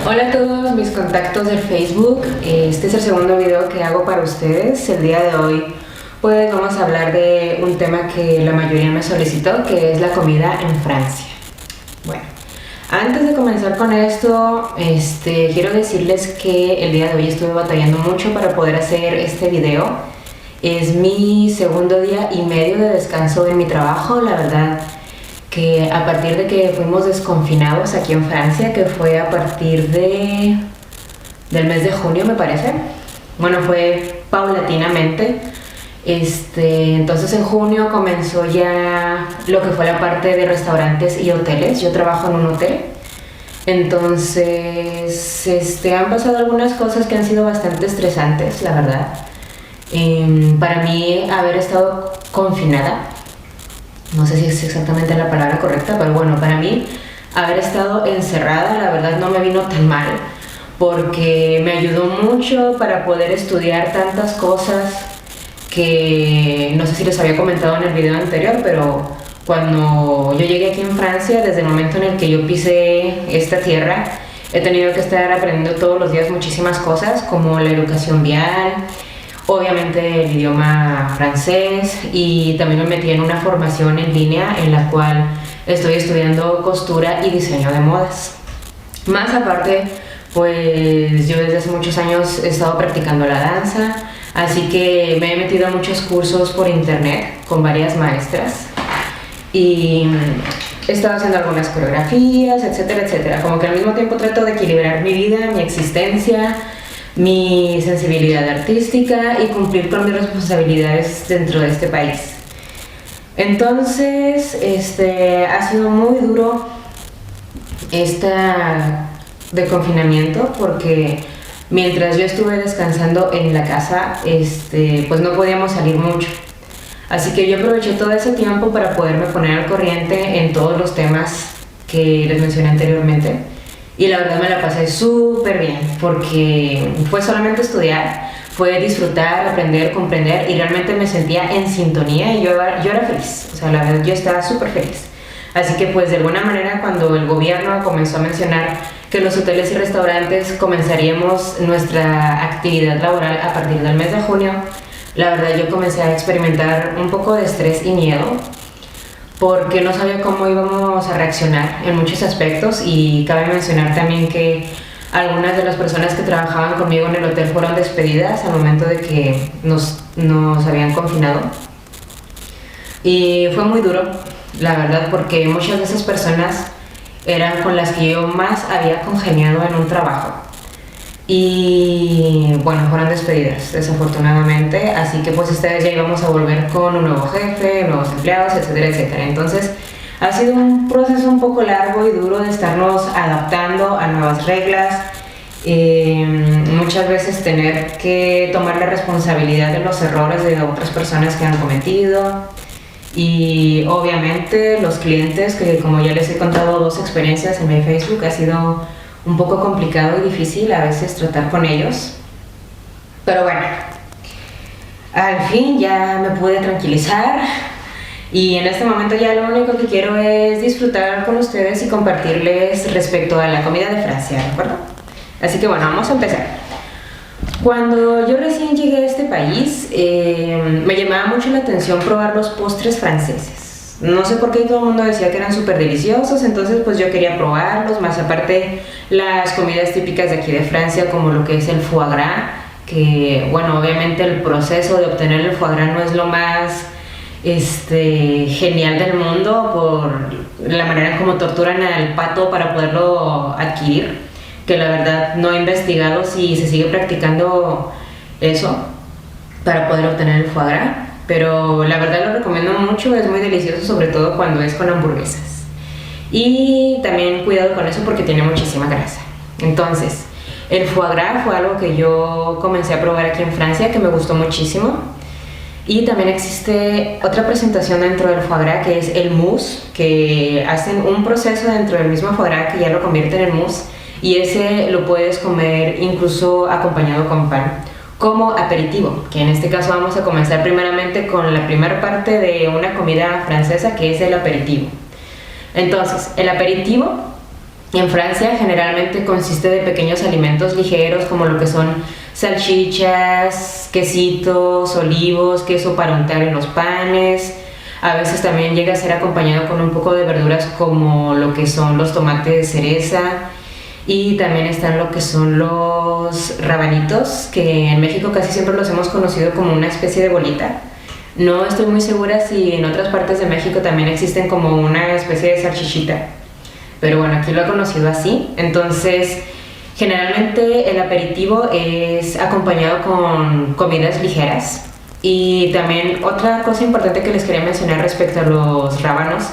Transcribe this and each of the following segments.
Hola a todos mis contactos del Facebook. Este es el segundo video que hago para ustedes. El día de hoy pues vamos a hablar de un tema que la mayoría me solicitó, que es la comida en Francia. Bueno, antes de comenzar con esto, quiero decirles que el día de hoy estuve batallando mucho para poder hacer este video. Es mi segundo día y medio de descanso en mi trabajo, la verdad que a partir de que fuimos desconfinados aquí en Francia, que fue a partir del mes de junio me parece, bueno, fue paulatinamente, entonces en junio comenzó ya lo que fue la parte de restaurantes y hoteles. Yo trabajo en un hotel, entonces han pasado algunas cosas que han sido bastante estresantes, la verdad. Para mí haber estado confinada, no sé si es exactamente la palabra correcta, pero bueno, para mí haber estado encerrada, la verdad no me vino tan mal, porque me ayudó mucho para poder estudiar tantas cosas que no sé si les había comentado en el video anterior, pero cuando yo llegué aquí en Francia, desde el momento en el que yo pisé esta tierra, he tenido que estar aprendiendo todos los días muchísimas cosas, como la educación vial, obviamente el idioma francés, y también me metí en una formación en línea en la cual estoy estudiando costura y diseño de modas. Más aparte, pues yo desde hace muchos años he estado practicando la danza, así que me he metido a muchos cursos por internet con varias maestras y he estado haciendo algunas coreografías, etcétera, etcétera. Como que al mismo tiempo trato de equilibrar mi vida, mi existencia, mi sensibilidad artística y cumplir con mis responsabilidades dentro de este país. Entonces, ha sido muy duro de confinamiento, porque mientras yo estuve descansando en la casa, pues no podíamos salir mucho. Así que yo aproveché todo ese tiempo para poderme poner al corriente en todos los temas que les mencioné anteriormente. Y la verdad me la pasé súper bien, porque fue solamente estudiar, fue disfrutar, aprender, comprender, y realmente me sentía en sintonía y yo era feliz. O sea, la verdad yo estaba súper feliz. Así que pues de alguna manera, cuando el gobierno comenzó a mencionar que los hoteles y restaurantes comenzaríamos nuestra actividad laboral a partir del mes de junio, la verdad yo comencé a experimentar un poco de estrés y miedo, porque no sabía cómo íbamos a reaccionar en muchos aspectos. Y cabe mencionar también que algunas de las personas que trabajaban conmigo en el hotel fueron despedidas al momento de que nos habían confinado, y fue muy duro, la verdad, porque muchas de esas personas eran con las que yo más había congeniado en un trabajo, y bueno, fueron despedidas desafortunadamente. Así que pues esta vez ya íbamos a volver con un nuevo jefe, nuevos empleados, etcétera, etcétera. Entonces ha sido un proceso un poco largo y duro de estarnos adaptando a nuevas reglas, muchas veces tener que tomar la responsabilidad de los errores de otras personas que han cometido, y obviamente los clientes, que como ya les he contado dos experiencias en mi Facebook, ha sido un poco complicado y difícil a veces tratar con ellos, pero bueno, al fin ya me pude tranquilizar, y en este momento ya lo único que quiero es disfrutar con ustedes y compartirles respecto a la comida de Francia, ¿de acuerdo? Así que bueno, vamos a empezar. Cuando yo recién llegué a este país, me llamaba mucho la atención probar los postres franceses. No sé por qué todo el mundo decía que eran súper deliciosos, entonces pues yo quería probarlos. Más aparte, las comidas típicas de aquí de Francia, como lo que es el foie gras, que bueno, obviamente el proceso de obtener el foie gras no es lo más genial del mundo, por la manera en cómo torturan al pato para poderlo adquirir, que la verdad no he investigado si se sigue practicando eso para poder obtener el foie gras, pero la verdad lo recomiendo mucho, es muy delicioso, sobre todo cuando es con hamburguesas. Y también cuidado con eso porque tiene muchísima grasa. Entonces, el foie gras fue algo que yo comencé a probar aquí en Francia, que me gustó muchísimo. Y también existe otra presentación dentro del foie gras, que es el mousse, que hacen un proceso dentro del mismo foie gras que ya lo convierten en mousse, y ese lo puedes comer incluso acompañado con pan, como aperitivo, que en este caso vamos a comenzar primeramente con la primera parte de una comida francesa, que es el aperitivo. Entonces, el aperitivo En Francia generalmente consiste de pequeños alimentos ligeros como lo que son salchichas, quesitos, olivos, queso para untar en los panes. A veces también llega a ser acompañado con un poco de verduras como lo que son los tomates de cereza, y también están lo que son los rabanitos, que en México casi siempre los hemos conocido como una especie de bolita. No estoy muy segura si en otras partes de México también existen como una especie de salchichita, pero bueno, aquí lo he conocido así. Entonces, generalmente el aperitivo es acompañado con comidas ligeras. Y también otra cosa importante que les quería mencionar respecto a los rábanos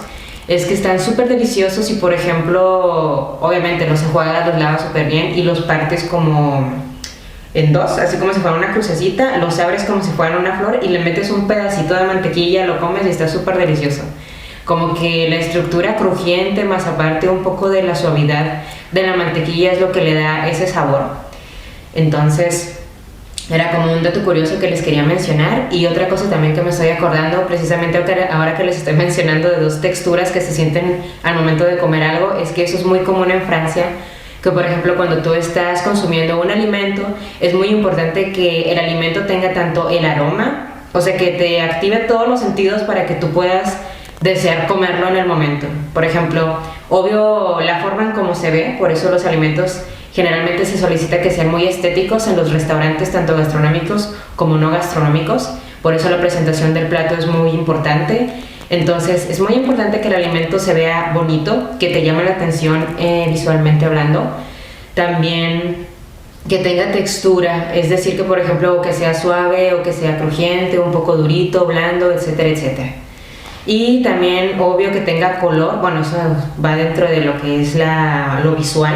es que están súper deliciosos y, por ejemplo, obviamente los enjuagas, los lavas súper bien y los partes como en dos, así como si fuera una crucecita, los abres como si fueran una flor y le metes un pedacito de mantequilla, lo comes y está súper delicioso. Como que la estructura crujiente más aparte un poco de la suavidad de la mantequilla es lo que le da ese sabor. Entonces, era como un dato curioso que les quería mencionar. Y otra cosa también que me estoy acordando, precisamente ahora que les estoy mencionando de dos texturas que se sienten al momento de comer algo, es que eso es muy común en Francia, que por ejemplo cuando tú estás consumiendo un alimento, es muy importante que el alimento tenga tanto el aroma, o sea que te active todos los sentidos para que tú puedas desear comerlo en el momento. Por ejemplo, obvio la forma en cómo se ve, por eso los alimentos generalmente se solicita que sean muy estéticos en los restaurantes, tanto gastronómicos como no gastronómicos. Por eso la presentación del plato es muy importante. Entonces, es muy importante que el alimento se vea bonito, que te llame la atención visualmente hablando. También que tenga textura, es decir, que por ejemplo, que sea suave o que sea crujiente, un poco durito, blando, etcétera, etcétera. Y también, obvio, que tenga color. Bueno, eso va dentro de lo que es lo visual.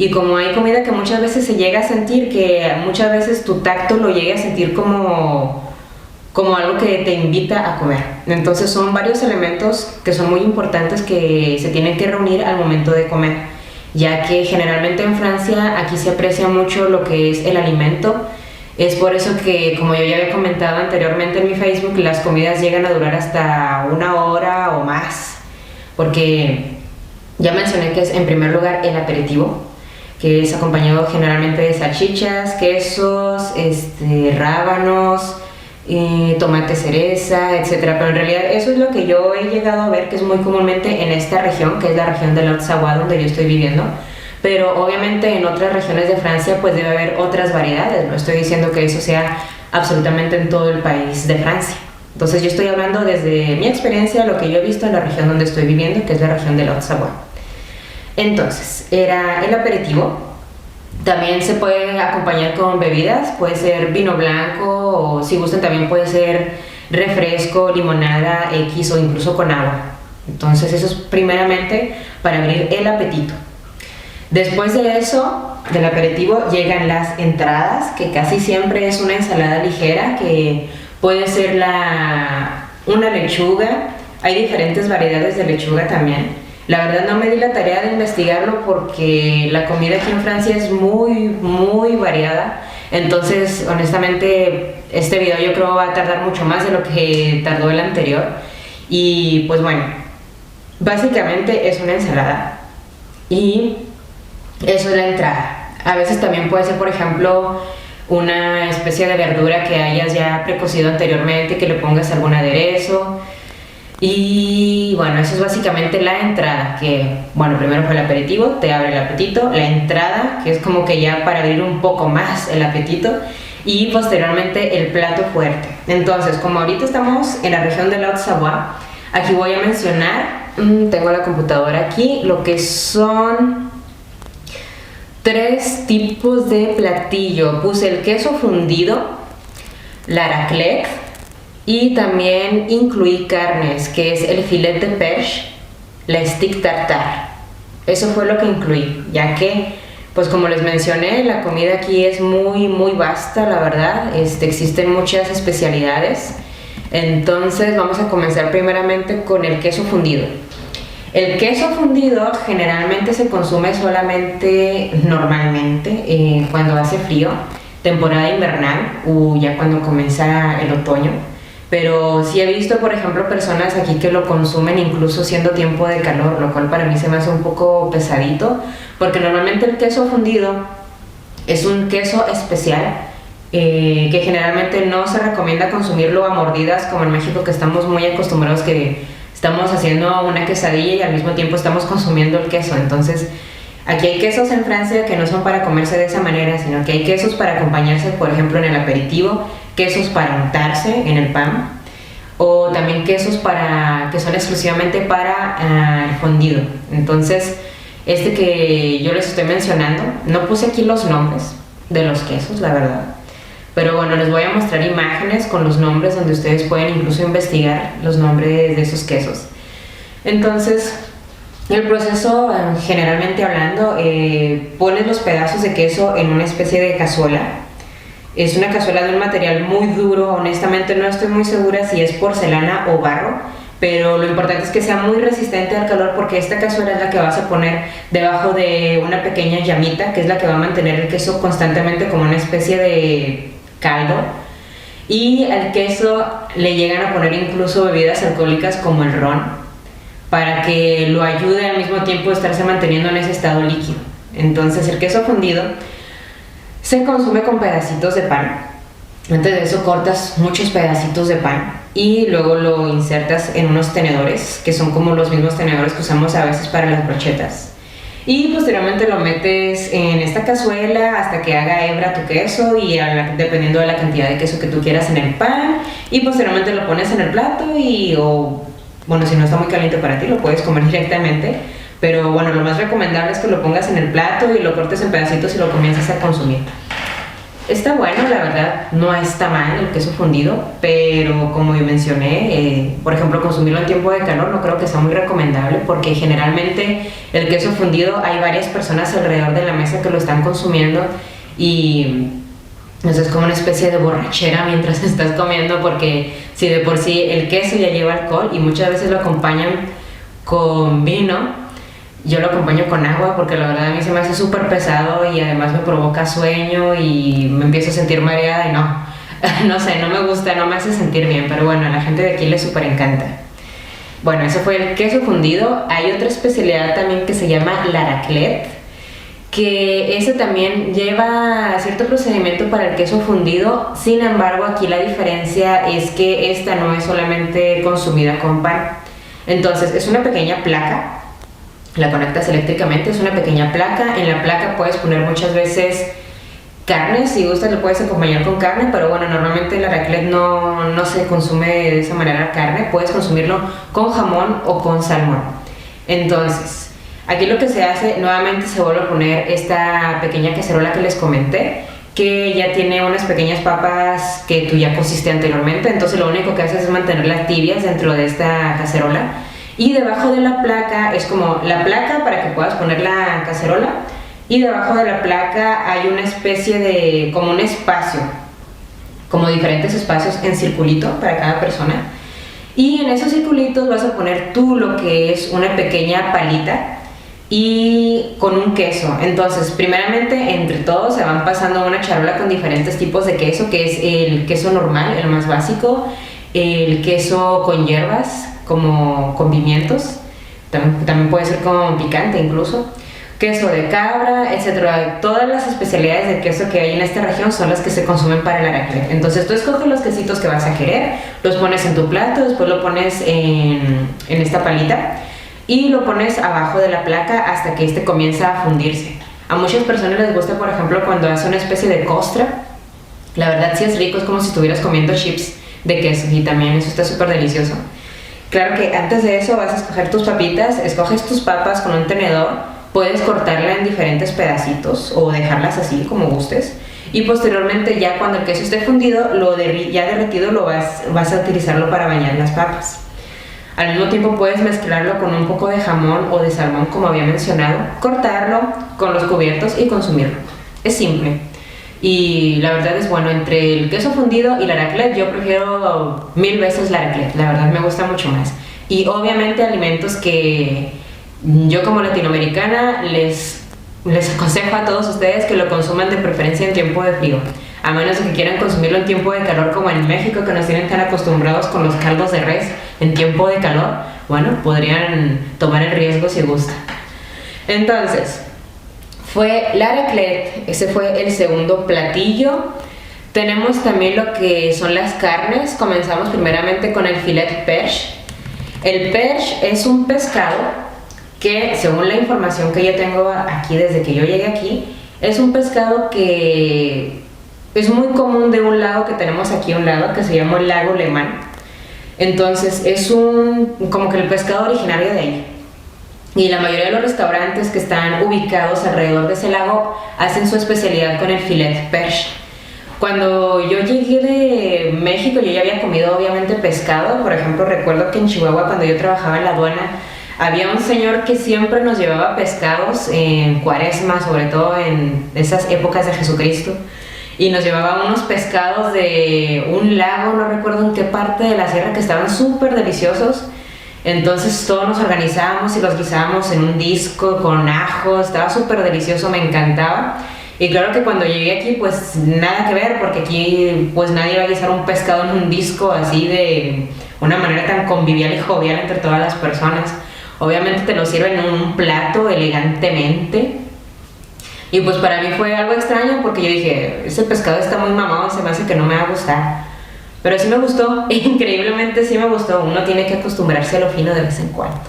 Y como hay comida que muchas veces se llega a sentir, que muchas veces tu tacto lo llega a sentir como algo que te invita a comer. Entonces son varios elementos que son muy importantes que se tienen que reunir al momento de comer, ya que generalmente en Francia aquí se aprecia mucho lo que es el alimento. Es por eso que, como yo ya había comentado anteriormente en mi Facebook, las comidas llegan a durar hasta 1 hora o más, porque ya mencioné que es en primer lugar el aperitivo, que es acompañado generalmente de salchichas, quesos, rábanos, tomate cereza, etcétera. Pero en realidad eso es lo que yo he llegado a ver que es muy comúnmente en esta región, que es la región de la Haute-Savoie, donde yo estoy viviendo. Pero obviamente en otras regiones de Francia pues debe haber otras variedades. No estoy diciendo que eso sea absolutamente en todo el país de Francia. Entonces yo estoy hablando desde mi experiencia, lo que yo he visto en la región donde estoy viviendo, que es la región de la Haute-Savoie. Entonces, era el aperitivo. También se puede acompañar con bebidas, puede ser vino blanco o si gustan también puede ser refresco, limonada, X o incluso con agua. Entonces eso es primeramente para abrir el apetito. Después de eso, del aperitivo, llegan las entradas, que casi siempre es una ensalada ligera, que puede ser una lechuga. Hay diferentes variedades de lechuga también. La verdad no me di la tarea de investigarlo porque la comida aquí en Francia es muy, muy variada. Entonces, honestamente, este video yo creo va a tardar mucho más de lo que tardó el anterior. Y pues bueno, básicamente es una ensalada y eso es la entrada. A veces también puede ser, por ejemplo, una especie de verdura que hayas ya precocido anteriormente, que le pongas algún aderezo. Y bueno, eso es básicamente la entrada, que bueno, primero fue el aperitivo, te abre el apetito, la entrada, que es como que ya para abrir un poco más el apetito, y posteriormente el plato fuerte. Entonces, como ahorita estamos en la región de la Haute-Savoie, aquí voy a mencionar, tengo la computadora aquí, lo que son 3 tipos de platillo. Puse el queso fundido, la raclette, y también incluí carnes, que es el filet de perche, la stick tartare. Eso fue lo que incluí, ya que, pues como les mencioné, la comida aquí es muy, muy vasta, la verdad. Existen muchas especialidades. Entonces vamos a comenzar primeramente con el queso fundido. El queso fundido generalmente se consume solamente, normalmente, cuando hace frío, temporada invernal o ya cuando comienza el otoño. pero sí he visto, por ejemplo, personas aquí que lo consumen incluso siendo tiempo de calor, lo cual para mí se me hace un poco pesadito, porque normalmente el queso fundido es un queso especial que generalmente no se recomienda consumirlo a mordidas como en México, que estamos muy acostumbrados que estamos haciendo una quesadilla y al mismo tiempo estamos consumiendo el queso. Entonces aquí hay quesos en Francia que no son para comerse de esa manera, sino que hay quesos para acompañarse, por ejemplo, en el aperitivo, quesos para untarse en el pan, o también quesos que son exclusivamente para el fundido. Entonces, este que yo les estoy mencionando, no puse aquí los nombres de los quesos, la verdad, pero bueno, les voy a mostrar imágenes con los nombres donde ustedes pueden incluso investigar los nombres de esos quesos. Entonces, el proceso, generalmente hablando, pones los pedazos de queso en una especie de cazuela. Es una cazuela de un material muy duro, honestamente no estoy muy segura si es porcelana o barro, pero lo importante es que sea muy resistente al calor, porque esta cazuela es la que vas a poner debajo de una pequeña llamita, que es la que va a mantener el queso constantemente como una especie de caldo. Y al queso le llegan a poner incluso bebidas alcohólicas como el ron, para que lo ayude al mismo tiempo a estarse manteniendo en ese estado líquido. Entonces el queso fundido se consume con pedacitos de pan. Antes de eso cortas muchos pedacitos de pan y luego lo insertas en unos tenedores, que son como los mismos tenedores que usamos a veces para las brochetas. Y posteriormente lo metes en esta cazuela hasta que haga hebra tu queso, y dependiendo de la cantidad de queso que tú quieras en el pan, y posteriormente lo pones en el plato bueno, si no está muy caliente para ti, lo puedes comer directamente, pero bueno, lo más recomendable es que lo pongas en el plato y lo cortes en pedacitos y lo comiences a consumir. Está bueno, la verdad, no está mal el queso fundido, pero como yo mencioné, por ejemplo, consumirlo en tiempo de calor no creo que sea muy recomendable, porque generalmente el queso fundido hay varias personas alrededor de la mesa que lo están consumiendo, y eso es como una especie de borrachera mientras estás comiendo, porque si de por sí el queso ya lleva alcohol y muchas veces lo acompañan con vino, yo lo acompaño con agua porque la verdad a mí se me hace súper pesado y además me provoca sueño y me empiezo a sentir mareada y no sé, no me gusta, no me hace sentir bien, pero bueno, a la gente de aquí le súper encanta. Bueno, eso fue el queso fundido. Hay otra especialidad también que se llama la raclette, que ese también lleva cierto procedimiento para el queso fundido. Sin embargo, aquí la diferencia es que esta no es solamente consumida con pan. Entonces es una pequeña placa, la conectas eléctricamente, es una pequeña placa. En la placa puedes poner muchas veces carne, si gustas lo puedes acompañar con carne, pero bueno, normalmente la raclette no se consume de esa manera la carne, puedes consumirlo con jamón o con salmón. Entonces, aquí lo que se hace, nuevamente se vuelve a poner esta pequeña cacerola que les comenté, que ya tiene unas pequeñas papas que tú ya cociste anteriormente, entonces lo único que haces es mantenerlas tibias dentro de esta cacerola. Y debajo de la placa es como la placa para que puedas poner la cacerola, y debajo de la placa hay una especie de, como un espacio, como diferentes espacios en circulito para cada persona, y en esos circulitos vas a poner tú lo que es una pequeña palita y con un queso. Entonces primeramente entre todos se van pasando una charola con diferentes tipos de queso, que es el queso normal, el más básico, el queso con hierbas como con pimientos, también puede ser con picante incluso, queso de cabra, etcétera. Todas las especialidades de queso que hay en esta región son las que se consumen para la raclette. Entonces tú escoges los quesitos que vas a querer, los pones en tu plato, después lo pones en esta palita y lo pones abajo de la placa hasta que este comienza a fundirse. A muchas personas les gusta, por ejemplo, cuando hace una especie de costra. La verdad sí es rico, es como si estuvieras comiendo chips de queso, y también eso está súper delicioso. Claro que antes de eso vas a escoger tus papitas, escoges tus papas con un tenedor, puedes cortarla en diferentes pedacitos o dejarlas así como gustes, y posteriormente ya cuando el queso esté fundido, ya derretido, vas a utilizarlo para bañar las papas. Al mismo tiempo puedes mezclarlo con un poco de jamón o de salmón, como había mencionado, cortarlo con los cubiertos y consumirlo. Es simple. Y la verdad es bueno, entre el queso fundido y la raclette yo prefiero 1000 veces la raclette, la verdad me gusta mucho más. Y obviamente alimentos que yo como latinoamericana les aconsejo a todos ustedes que lo consuman de preferencia en tiempo de frío. a menos de que quieran consumirlo en tiempo de calor como en México, que nos tienen tan acostumbrados con los caldos de res en tiempo de calor. Bueno, podrían tomar el riesgo si gustan. Entonces, fue la raclette, ese fue el segundo platillo. Tenemos también lo que son las carnes. Comenzamos primeramente con el filet perche. El perche es un pescado que, según la información que yo tengo aquí desde que yo llegué aquí, es un pescado que es muy común de un lago que tenemos aquí a un lado, que se llama el lago Le Mans. Entonces es como que el pescado originario de ahí. Y la mayoría de los restaurantes que están ubicados alrededor de ese lago hacen su especialidad con el filet perche. Cuando yo llegué de México, yo ya había comido obviamente pescado. Por ejemplo, recuerdo que en Chihuahua, cuando yo trabajaba en la aduana, había un señor que siempre nos llevaba pescados en Cuaresma, sobre todo en esas épocas de Jesucristo, y nos llevaba unos pescados de un lago, no recuerdo en qué parte de la sierra, que estaban súper deliciosos. Entonces todos nos organizábamos y los guisábamos en un disco con ajo, estaba súper delicioso, me encantaba. Y claro que cuando llegué aquí, pues nada que ver, porque aquí pues nadie va a guisar un pescado en un disco así de una manera tan convivial y jovial entre todas las personas. Obviamente te lo sirven en un plato elegantemente. Y pues para mí fue algo extraño porque yo dije, ese pescado está muy mamado, se me hace que no me va a gustar. Pero sí me gustó, increíblemente sí me gustó. Uno tiene que acostumbrarse a lo fino de vez en cuando.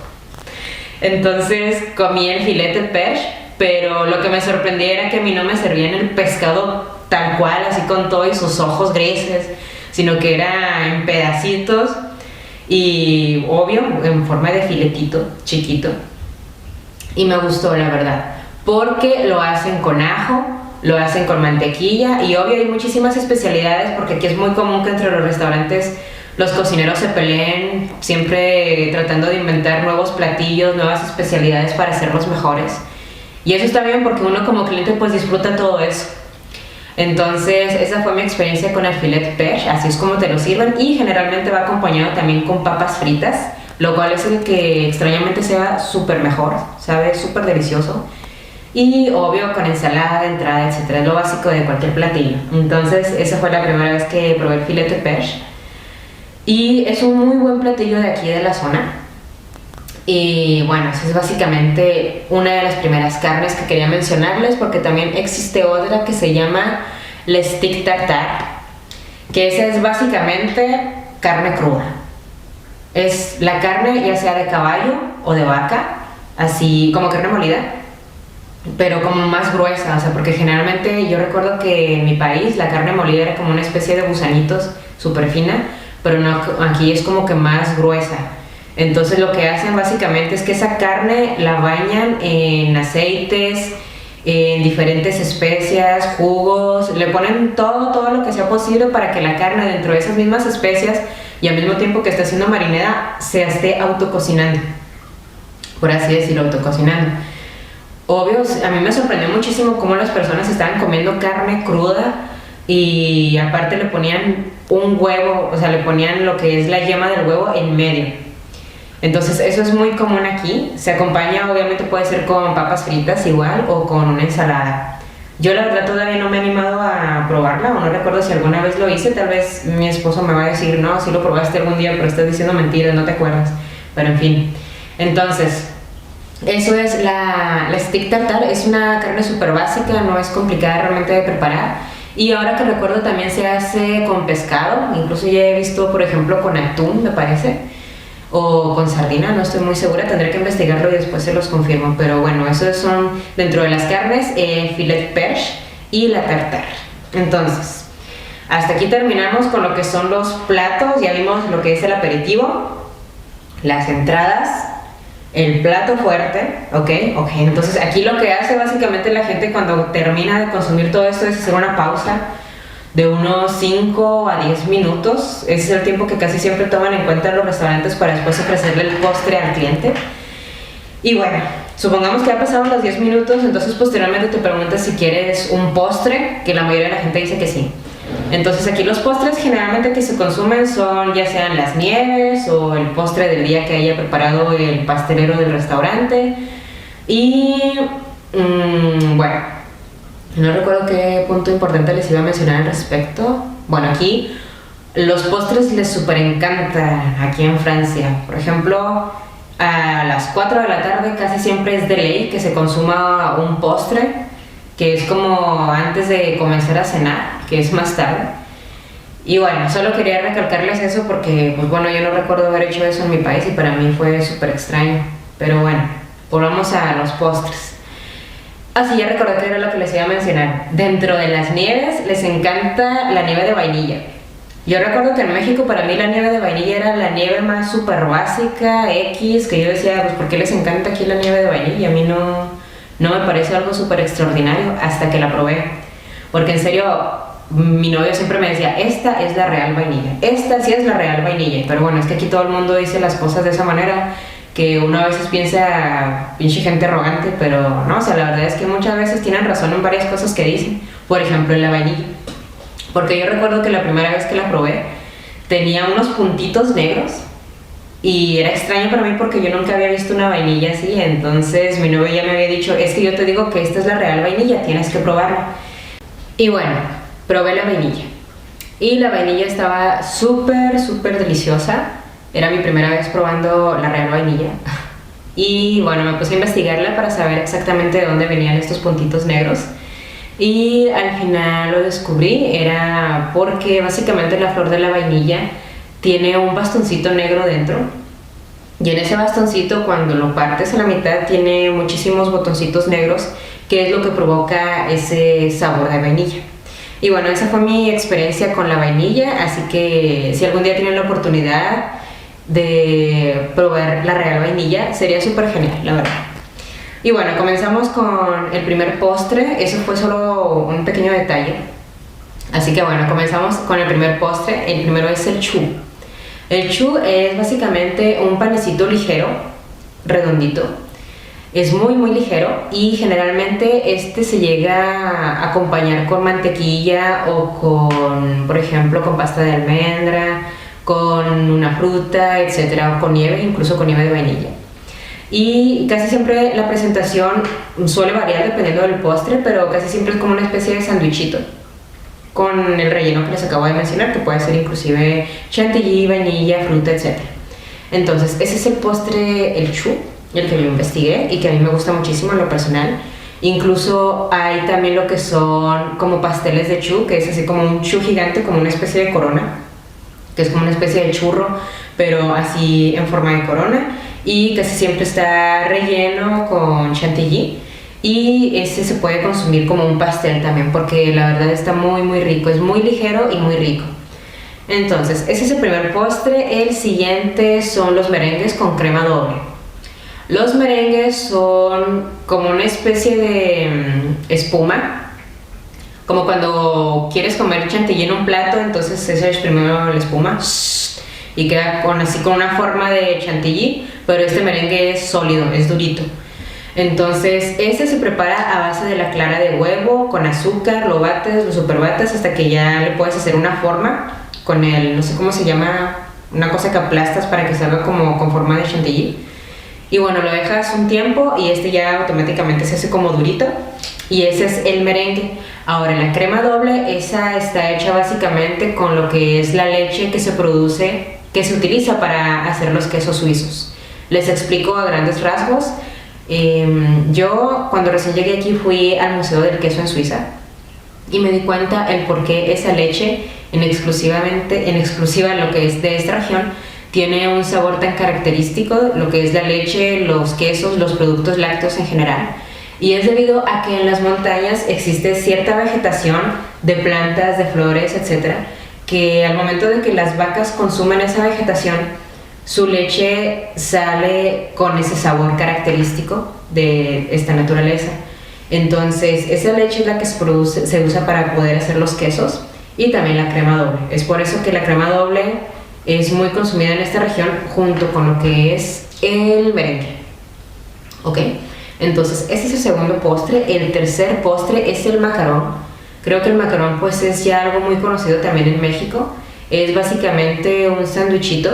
Entonces comí el filete perche, pero lo que me sorprendía era que a mí no me servían el pescado tal cual, así con todo y sus ojos grises, sino que era en pedacitos y obvio en forma de filetito chiquito. Y me gustó, la verdad, porque lo hacen con ajo, lo hacen con mantequilla y obvio hay muchísimas especialidades, porque aquí es muy común que entre los restaurantes los cocineros se peleen siempre tratando de inventar nuevos platillos, nuevas especialidades para hacerlos mejores. Y eso está bien porque uno como cliente pues disfruta todo eso. Entonces esa fue mi experiencia con el filet perche, así es como te lo sirven, y generalmente va acompañado también con papas fritas, lo cual es el que extrañamente sea súper mejor, sabe súper delicioso. Y obvio con ensalada, entrada, etcétera, es lo básico de cualquier platillo. Entonces esa fue la primera vez que probé el filet perche y es un muy buen platillo de aquí de la zona. Y bueno, esa es básicamente una de las primeras carnes que quería mencionarles, porque también existe otra que se llama le steak tartare, que esa es básicamente carne cruda. Es la carne ya sea de caballo o de vaca, así como carne molida, pero como más gruesa, o sea, porque generalmente yo recuerdo que en mi país la carne molida era como una especie de gusanitos súper fina, pero no, aquí es como que más gruesa. Entonces lo que hacen básicamente es que esa carne la bañan en aceites, en diferentes especias, jugos, le ponen todo lo que sea posible para que la carne dentro de esas mismas especias y al mismo tiempo que está siendo marinada se esté autococinando, por así decirlo, autococinando. Obvio, a mí me sorprendió muchísimo cómo las personas estaban comiendo carne cruda y aparte le ponían un huevo, o sea, le ponían lo que es la yema del huevo en medio. Entonces eso es muy común aquí, se acompaña obviamente puede ser con papas fritas igual o con una ensalada. Yo la verdad todavía no me he animado a probarla, o no recuerdo si alguna vez lo hice, tal vez mi esposo me va a decir, no, sí lo probaste algún día, pero estás diciendo mentiras, no te acuerdas, pero en fin. Entonces, eso es la steak tartare, es una carne súper básica, no es complicada realmente de preparar. Y ahora que recuerdo también se hace con pescado, incluso ya he visto por ejemplo con atún me parece, o con sardina, no estoy muy segura, tendré que investigarlo y después se los confirmo, pero bueno, esos son dentro de las carnes, filet perche y la tartare. Entonces, hasta aquí terminamos con lo que son los platos, ya vimos lo que es el aperitivo, las entradas, el plato fuerte, ¿ok? Entonces aquí lo que hace básicamente la gente cuando termina de consumir todo esto es hacer una pausa de unos 5 a 10 minutos. Ese es el tiempo que casi siempre toman en cuenta los restaurantes para después ofrecerle el postre al cliente. Y bueno, supongamos que ha pasado los 10 minutos, entonces posteriormente te preguntas si quieres un postre, que la mayoría de la gente dice que sí. Entonces aquí los postres generalmente que se consumen son ya sean las nieves o el postre del día que haya preparado el pastelero del restaurante. Y bueno, No recuerdo qué punto importante les iba a mencionar al respecto. Bueno, aquí los postres les súper encantan aquí en Francia. Por ejemplo, a las 4 de la tarde casi siempre es de ley que se consuma un postre, que es como antes de comenzar a cenar, que es más tarde. Y bueno, solo quería recalcarles eso porque, pues bueno, yo no recuerdo haber hecho eso en mi país y para mí fue súper extraño. Pero bueno, volvamos a los postres. Así ya recordé que era lo que les iba a mencionar. Dentro de las nieves les encanta la nieve de vainilla. Yo recuerdo que en México para mí la nieve de vainilla era la nieve más súper básica, X, que yo decía, pues ¿por qué les encanta aquí la nieve de vainilla? A mí no me parece algo súper extraordinario hasta que la probé. Porque en serio, mi novio siempre me decía, esta es la real vainilla, esta sí es la real vainilla. Pero bueno, es que aquí todo el mundo dice las cosas de esa manera que uno a veces piensa, pinche gente arrogante, pero no, o sea, la verdad es que muchas veces tienen razón en varias cosas que dicen. Por ejemplo, en la vainilla. Porque yo recuerdo que la primera vez que la probé tenía unos puntitos negros y era extraño para mí porque yo nunca había visto una vainilla así. Entonces mi novio ya me había dicho, es que yo te digo que esta es la real vainilla, tienes que probarla. Y bueno, probé la vainilla y la vainilla estaba súper deliciosa. Era mi primera vez probando la real vainilla y bueno, me puse a investigarla para saber exactamente de dónde venían estos puntitos negros. Y al final lo descubrí, era porque básicamente la flor de la vainilla tiene un bastoncito negro dentro. Y en ese bastoncito, cuando lo partes a la mitad, tiene muchísimos botoncitos negros, que es lo que provoca ese sabor de vainilla. Y bueno, esa fue mi experiencia con la vainilla, así que si algún día tienen la oportunidad de probar la real vainilla, sería súper genial, la verdad. Y bueno, comenzamos con el primer postre. Eso fue solo un pequeño detalle. Así que bueno, comenzamos con el primer postre. El primero es el choux. El choux es básicamente un panecito ligero, redondito. Es muy ligero y generalmente este se llega a acompañar con mantequilla o con, por ejemplo, con pasta de almendra, con una fruta, etcétera, o con nieve, incluso con nieve de vainilla. Y casi siempre la presentación suele variar dependiendo del postre, pero casi siempre es como una especie de sándwichito con el relleno que les acabo de mencionar, que puede ser inclusive chantilly, vainilla, fruta, etc. Entonces, ese es el postre, el choux, el que yo investigué y que a mí me gusta muchísimo en lo personal. Incluso hay también lo que son como pasteles de choux, que es así como un choux gigante, como una especie de corona, que es como una especie de churro, pero así en forma de corona. Y casi siempre está relleno con chantilly y ese se puede consumir como un pastel también porque la verdad está muy rico, es muy ligero y muy rico. Entonces, ese es el primer postre. El siguiente son los merengues con crema doble. Los merengues son como una especie de espuma, como cuando quieres comer chantilly en un plato, entonces ese es primero la espuma y queda así con una forma de chantilly, pero este merengue es sólido, es durito. Entonces este se prepara a base de la clara de huevo con azúcar, lo bates, lo superbates hasta que ya le puedes hacer una forma con el, no sé cómo se llama, una cosa que aplastas para que salga como con forma de chantilly. Y bueno, lo dejas un tiempo y este ya automáticamente se hace como durito y ese es el merengue. Ahora la crema doble, esa está hecha básicamente con lo que es la leche que se produce, que se utiliza para hacer los quesos suizos. Les explico a grandes rasgos. Yo cuando recién llegué aquí fui al Museo del Queso en Suiza y me di cuenta el por qué esa leche en exclusiva lo que es de esta región tiene un sabor tan característico, lo que es la leche, los quesos, los productos lácteos en general. Y es debido a que en las montañas existe cierta vegetación de plantas, de flores, etcétera, que al momento de que las vacas consumen esa vegetación, su leche sale con ese sabor característico de esta naturaleza. Entonces, esa leche es la que se usa para poder hacer los quesos y también la crema doble. Es por eso que la crema doble es muy consumida en esta región junto con lo que es el merengue. ¿Ok? Entonces, este es el segundo postre. El tercer postre es el macarón. Creo que el macarón pues es ya algo muy conocido también en México. Es básicamente un sándwichito,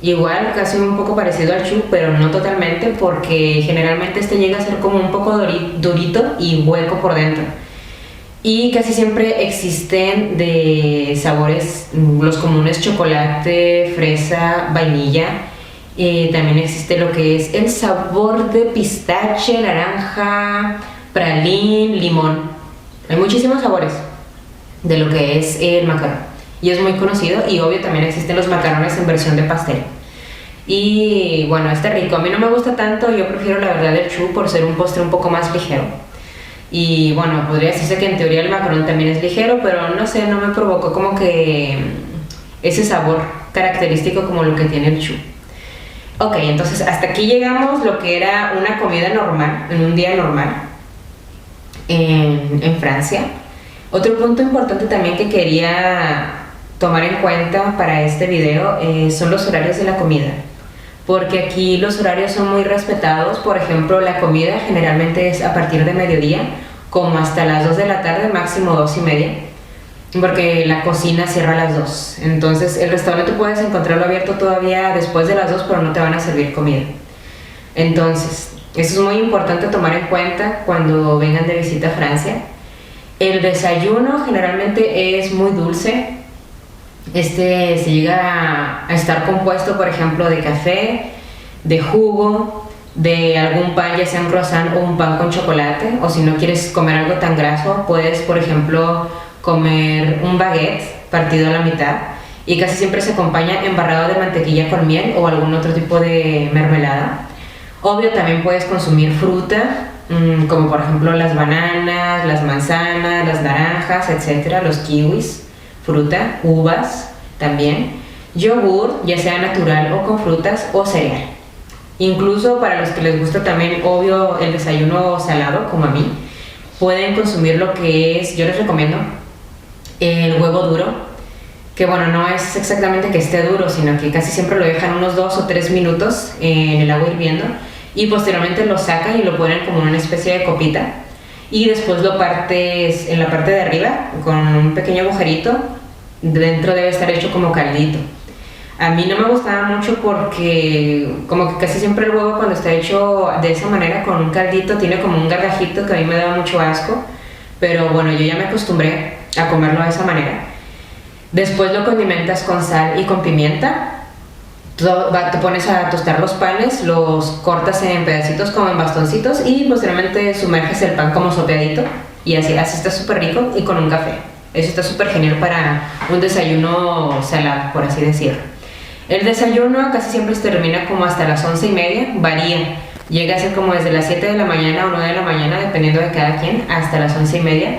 igual casi un poco parecido al choux, pero no totalmente porque generalmente este llega a ser como un poco durito y hueco por dentro. Y casi siempre existen de sabores, los comunes: chocolate, fresa, vainilla. También existe lo que es el sabor de pistache, naranja, pralín, limón. Hay muchísimos sabores de lo que es el macarón y es muy conocido. Y obvio también existen los macarrones en versión de pastel. Y bueno, este rico. A mí no me gusta tanto, yo prefiero la verdad el choux por ser un postre un poco más ligero. Y bueno, podría decirse que en teoría el macarón también es ligero, pero no sé, no me provocó como que ese sabor característico como lo que tiene el choux. Ok, entonces hasta aquí llegamos lo que era una comida normal, en un día normal en Francia. Otro punto importante también que quería tomar en cuenta para este video son los horarios de la comida, porque aquí los horarios son muy respetados. Por ejemplo, la comida generalmente es a partir de mediodía, como hasta las 2 de la tarde, máximo 2:30, porque la cocina cierra a las 2. Entonces el restaurante puedes encontrarlo abierto todavía después de las 2, pero no te van a servir comida. Entonces, eso es muy importante tomar en cuenta cuando vengan de visita a Francia. El desayuno generalmente es muy dulce. Se llega a estar compuesto, por ejemplo, de café, de jugo, de algún pan, ya sea un croissant o un pan con chocolate. O si no quieres comer algo tan graso, puedes, por ejemplo, comer un baguette partido a la mitad, y casi siempre se acompaña embarrado de mantequilla con miel o algún otro tipo de mermelada. Obvio, también puedes consumir fruta, como por ejemplo las bananas, las manzanas, las naranjas, etcétera, los kiwis, fruta, uvas también, yogur, ya sea natural o con frutas, o cereal. Incluso para los que les gusta también, obvio, el desayuno salado, como a mí, pueden consumir lo que es, yo les recomiendo, el huevo duro, que bueno, no es exactamente que esté duro, sino que casi siempre lo dejan unos 2 o 3 minutos en el agua hirviendo, y posteriormente lo sacan y lo ponen como en una especie de copita, y después lo partes en la parte de arriba con un pequeño agujerito. Dentro debe estar hecho como caldito. A mí no me gustaba mucho porque como que casi siempre el huevo, cuando está hecho de esa manera con un caldito, tiene como un gargajito que a mí me daba mucho asco, pero bueno, yo ya me acostumbré a comerlo de esa manera. Después lo condimentas con sal y con pimienta. Te pones a tostar los panes, los cortas en pedacitos como en bastoncitos, y posteriormente sumerges el pan como sopeadito, y así está súper rico, y con un café. Eso está súper genial para un desayuno salado, por así decirlo. El desayuno casi siempre se termina como hasta las 11:30, varía. Llega a ser como desde las 7 de la mañana o 9 de la mañana, dependiendo de cada quien, hasta las 11:30,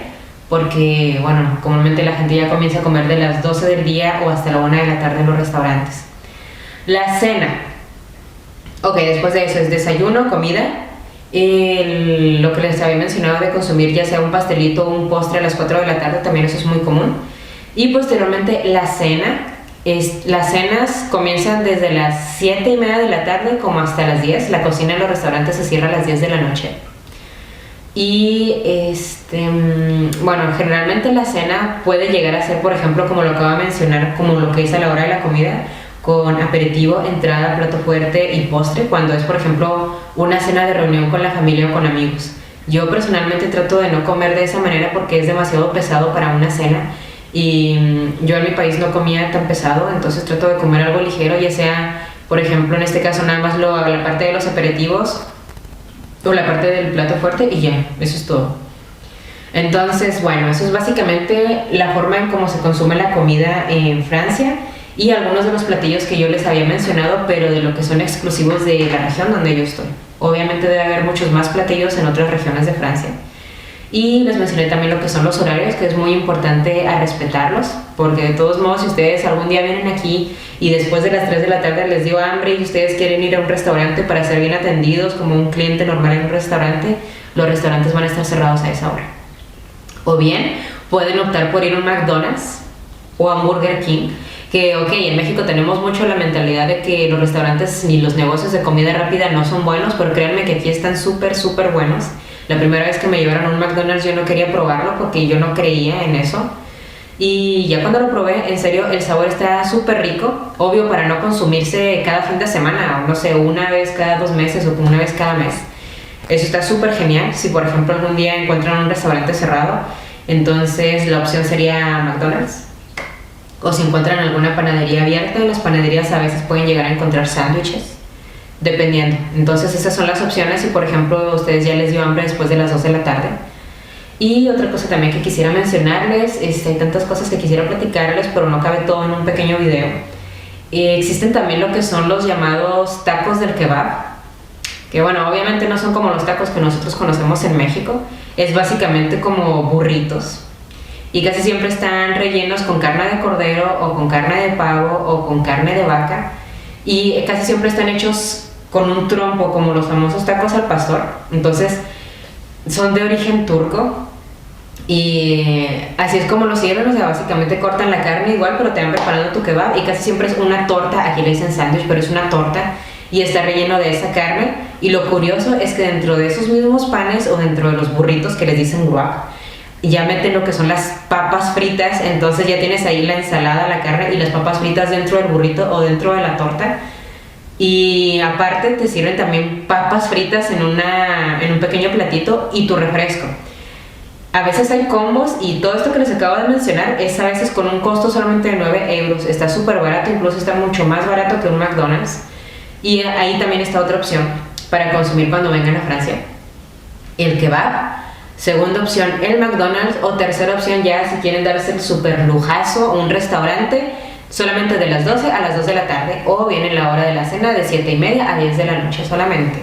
porque, bueno, comúnmente la gente ya comienza a comer de las 12 del día o hasta la 1 de la tarde en los restaurantes. La cena. Ok, después de eso es desayuno, comida. Lo que les había mencionado de consumir ya sea un pastelito o un postre a las 4 de la tarde, también eso es muy común. Y posteriormente la cena. Las cenas comienzan desde las 7:30 de la tarde como hasta las 10. La cocina en los restaurantes se cierra a las 10 de la noche. Y bueno, generalmente la cena puede llegar a ser, por ejemplo, como lo acabo de mencionar, como lo que es a la hora de la comida, con aperitivo, entrada, plato fuerte y postre, cuando es, por ejemplo, una cena de reunión con la familia o con amigos. Yo personalmente trato de no comer de esa manera porque es demasiado pesado para una cena, y yo en mi país no comía tan pesado, entonces trato de comer algo ligero, ya sea, por ejemplo, en este caso nada más la parte de los aperitivos o la parte del plato fuerte, y ya, eso es todo. Entonces, bueno, eso es básicamente la forma en cómo se consume la comida en Francia, y algunos de los platillos que yo les había mencionado, pero de lo que son exclusivos de la región donde yo estoy. Obviamente debe haber muchos más platillos en otras regiones de Francia. Y les mencioné también lo que son los horarios, que es muy importante a respetarlos, porque de todos modos, si ustedes algún día vienen aquí y después de las 3 de la tarde les dio hambre y ustedes quieren ir a un restaurante para ser bien atendidos como un cliente normal en un restaurante, los restaurantes van a estar cerrados a esa hora. O bien pueden optar por ir a un McDonald's o a un Burger King, que ok, en México tenemos mucho la mentalidad de que los restaurantes ni los negocios de comida rápida no son buenos, pero créanme que aquí están súper buenos. La primera vez que me llevaron a un McDonald's yo no quería probarlo porque yo no creía en eso, y ya cuando lo probé, en serio, el sabor está súper rico. Obvio, para no consumirse cada fin de semana, o no sé, una vez cada 2 meses o una vez cada mes. Eso está súper genial. Si por ejemplo algún día encuentran un restaurante cerrado, Entonces la opción sería McDonald's. O si encuentran alguna panadería abierta, en las panaderías a veces pueden llegar a encontrar sándwiches, dependiendo. Entonces esas son las opciones si por ejemplo a ustedes ya les dio hambre después de las 2 de la tarde. Y otra cosa también que quisiera mencionarles, hay tantas cosas que quisiera platicarles, pero no cabe todo en un pequeño video. Existen también lo que son los llamados tacos del kebab, que bueno, obviamente no son como los tacos que nosotros conocemos en México, es básicamente como burritos. Y casi siempre están rellenos con carne de cordero o con carne de pavo o con carne de vaca. Y casi siempre están hechos con un trompo, como los famosos tacos al pastor. Entonces, son de origen turco. Y así es como los sirven, o sea, básicamente cortan la carne igual, pero te van preparando tu kebab. Y casi siempre es una torta, aquí le dicen sándwich, pero es una torta. Y está relleno de esa carne. Y lo curioso es que dentro de esos mismos panes o dentro de los burritos que les dicen guac, ya meten lo que son las papas fritas, entonces ya tienes ahí la ensalada, la carne y las papas fritas dentro del burrito o dentro de la torta. Y aparte te sirven también papas fritas en un pequeño platito y tu refresco. A veces hay combos y todo esto que les acabo de mencionar es a veces con un costo solamente de 9 euros. Está súper barato, incluso está mucho más barato que un McDonald's. Y ahí también está otra opción para consumir cuando vengan a Francia: el kebab. Segunda opción, el McDonald's. O tercera opción, ya si quieren darse el super lujazo, un restaurante solamente de las 12 a las 2 de la tarde, o bien en la hora de la cena de 7:30 a 10 de la noche solamente.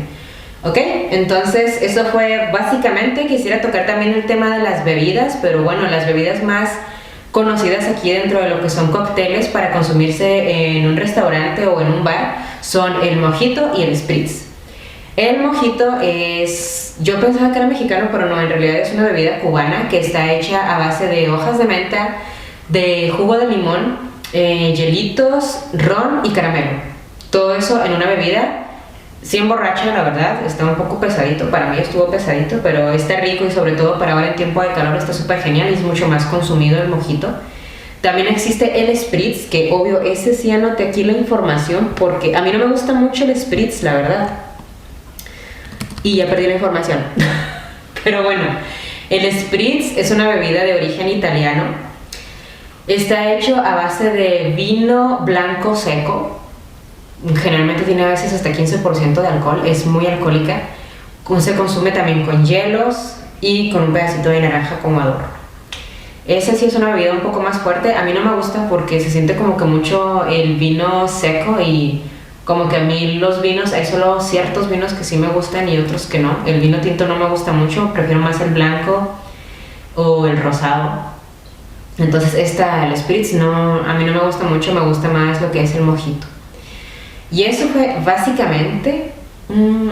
Ok, entonces eso fue básicamente. Quisiera tocar también el tema de las bebidas, pero bueno, las bebidas más conocidas aquí dentro de lo que son cócteles para consumirse en un restaurante o en un bar son el mojito y el spritz. El mojito es, yo pensaba que era mexicano, pero no, en realidad es una bebida cubana que está hecha a base de hojas de menta, de jugo de limón, hielitos, ron y caramelo. Todo eso en una bebida. Sí emborracha, la verdad, está un poco pesadito, para mí estuvo pesadito, pero está rico y sobre todo para ahora en tiempo de calor está súper genial y es mucho más consumido el mojito. También existe el spritz, que obvio, ese sí anoté aquí la información porque a mí no me gusta mucho el spritz, la verdad. Y ya perdí la información. Pero bueno, el spritz es una bebida de origen italiano. Está hecho a base de vino blanco seco. Generalmente tiene a veces hasta 15% de alcohol, es muy alcohólica. Se consume también con hielos y con un pedacito de naranja como adorno. Esa sí es una bebida un poco más fuerte. A mí no me gusta porque se siente como que mucho el vino seco y como que a mí los vinos, hay solo ciertos vinos que sí me gustan y otros que no. El vino tinto no me gusta mucho, prefiero más el blanco o el rosado. Entonces el spritz no, a mí no me gusta mucho, me gusta más lo que es el mojito. Y eso fue básicamente.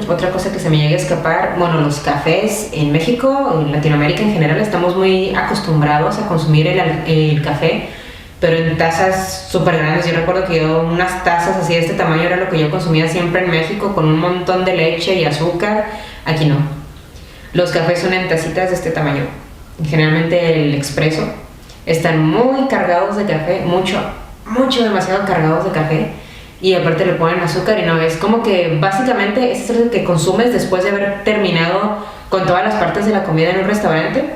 Otra cosa que se me llega a escapar, bueno, los cafés en México, en Latinoamérica en general, estamos muy acostumbrados a consumir el café, pero en tazas súper grandes. Yo recuerdo que unas tazas así de este tamaño era lo que yo consumía siempre en México, con un montón de leche y azúcar. Aquí no. Los cafés son en tacitas de este tamaño. Generalmente el expreso. Están muy cargados de café, mucho, demasiado cargados de café. Y aparte le ponen azúcar y no, es como que básicamente ese es el que consumes después de haber terminado con todas las partes de la comida en un restaurante,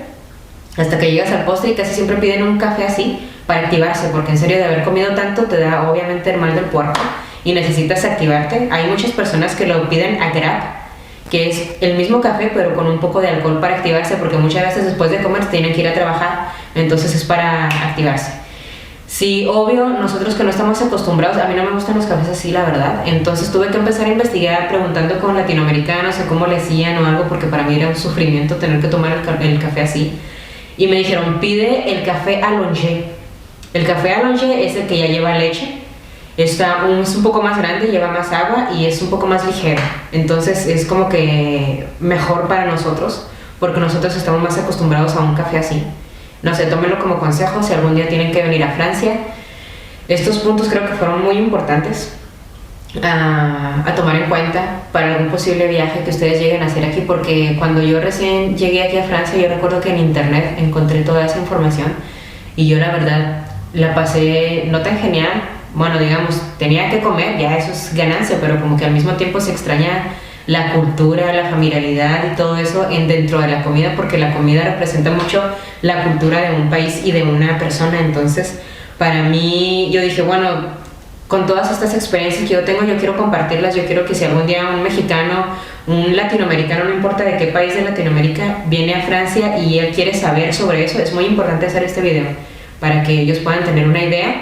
hasta que llegas al postre y casi siempre piden un café así para activarse, porque en serio de haber comido tanto te da obviamente el mal del puerco y necesitas activarte. Hay muchas personas que lo piden a grab, que es el mismo café pero con un poco de alcohol para activarse, porque muchas veces después de comer tienen que ir a trabajar, entonces es para activarse. Sí, obvio, nosotros que no estamos acostumbrados, a mí no me gustan los cafés así, la verdad. Entonces tuve que empezar a investigar preguntando con latinoamericanos a cómo le hacían o algo, porque para mí era un sufrimiento tener que tomar el café así. Y me dijeron, pide el café allongé. El café allongé es el que ya lleva leche. Es un poco más grande, lleva más agua y es un poco más ligero. Entonces es como que mejor para nosotros, porque nosotros estamos más acostumbrados a un café así. No sé, tómenlo como consejo si algún día tienen que venir a Francia. Estos puntos creo que fueron muy importantes a tomar en cuenta para algún posible viaje que ustedes lleguen a hacer aquí, porque cuando yo recién llegué aquí a Francia, yo recuerdo que en internet encontré toda esa información y yo la verdad la pasé no tan genial. Bueno, digamos, tenía que comer, ya eso es ganancia, pero como que al mismo tiempo se extraña la cultura, la familiaridad y todo eso dentro de la comida, porque la comida representa mucho la cultura de un país y de una persona. Entonces, para mí, yo dije, bueno, con todas estas experiencias que yo tengo, yo quiero compartirlas. Yo quiero que si algún día un mexicano, un latinoamericano, no importa de qué país de Latinoamérica, viene a Francia y él quiere saber sobre eso, es muy importante hacer este video para que ellos puedan tener una idea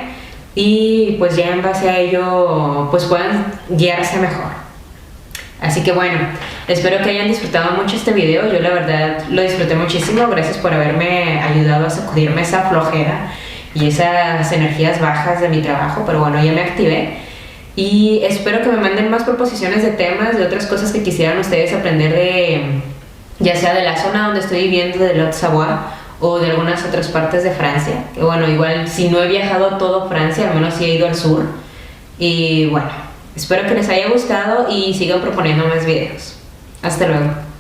y pues ya en base a ello pues puedan guiarse mejor. Así que bueno, espero que hayan disfrutado mucho este video. Yo la verdad lo disfruté muchísimo. Gracias por haberme ayudado a sacudirme esa flojera y esas energías bajas de mi trabajo. Pero bueno, ya me activé. Y espero que me manden más proposiciones de temas, de otras cosas que quisieran ustedes aprender de, ya sea de la zona donde estoy viviendo, de Lot-Savoie, o de algunas otras partes de Francia. Que bueno, igual si no he viajado a todo Francia, al menos sí he ido al sur. Y bueno, espero que les haya gustado y sigan proponiendo más videos. Hasta luego.